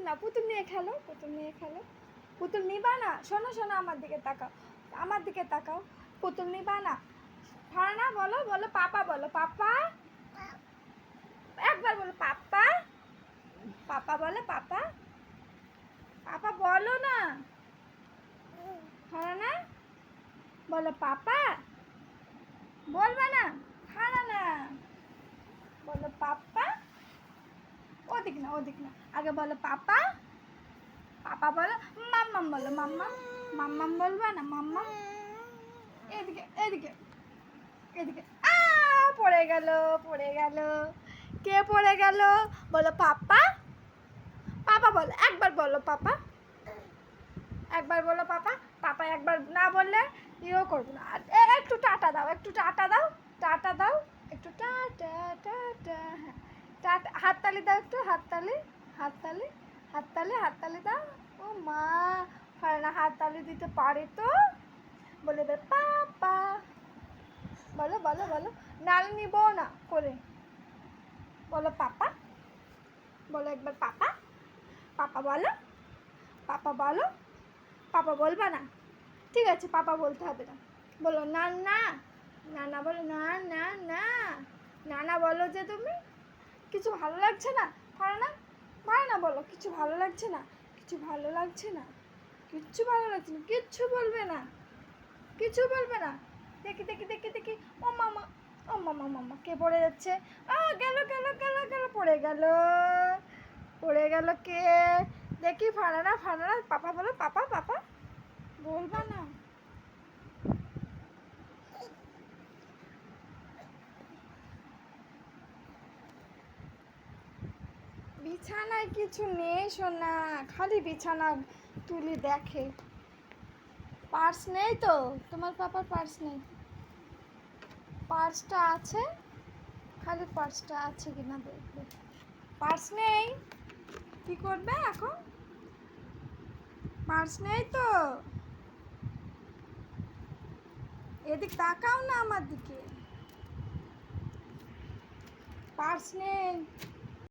না, পুতুল নিয়ে খেলো, পুতুল নিয়ে খেলো। পুতুল নিবা না? শোনো শোনো, আমার দিকে তাকাও, আমার দিকে তাকাও। পুতুল নিবা না? ফারানা বলো, বলো পাপা, বলো পাপা, একবার বলো পাপা, পাপা বলো পাপা, পাপা বলো না। ফারানা বলো পাপা, বলবা না? ফারানা বলো পাপা, ওদিক না ওদিক না, আগে বলো পাপা, পাপা বলো। মাম্মাম বলো, মাম্মাম, মাম্মাম বলবা না? মাম্মাম, এদিকে এদিকে এদিকে। পড়ে গেল, পড়ে গেল। কে পড়ে গেল? বলো পাপা, পাপা বলো, একবার বলো পাপা, একবার বলো পাপা। পাপা একবার না বললে ইয়েও করবো না। একটু টাটা দাও, একটু টাটা দাও, টাটা দাও, একটু টাটা টাটা। হ্যাঁ টাটা, হাততালি দাও একটু, হাততালি, হাততালি, হাততালি, হাততালি দাও। ও মা, ফারানা হাততালি দিতে পারে তো। বলে দে পাপা, বলো বলো বলো, নাল নিব না করে বলো পাপা, বলো একবার পাপা, পাপা বলো, পাপা বলো। পাপা বলবা না? ঠিক আছে, পাপা বলতে হবে না। বলো না না, না না বলো, না না না, না না বলো। যে তুমি কিছু ভালো লাগছে না ফারানা, ফারানা বলো কিছু ভালো লাগছে না, কিছু ভালো লাগছে না, কিচ্ছু ভালো লাগছে না, কিচ্ছু বলবে না, কিছু বলবে না। দেখি দেখি দেখি দেখি, ও মামা, ও মামা, মামা কে পড়ে যাচ্ছে? গেল গেল গেল গেল, পড়ে গেল, পড়ে গেল কে? দেখি ফারানা, ফারানা পাপা বলো, পাপা, পাপা বলবা না? বিছানায় কিছু নেই সোনা, খালি বিছানা তুলি দেখে। পার্স নেই তো, তোমার পাপার পার্স নেই। পার্সটা আছে, খালি পার্সটা আছে কিনা দেখবে। পার্স নেই, কি করবে এখন? পার্স নেই তো, এদিক তাকাও না আমার দিকে। পার্স নেই।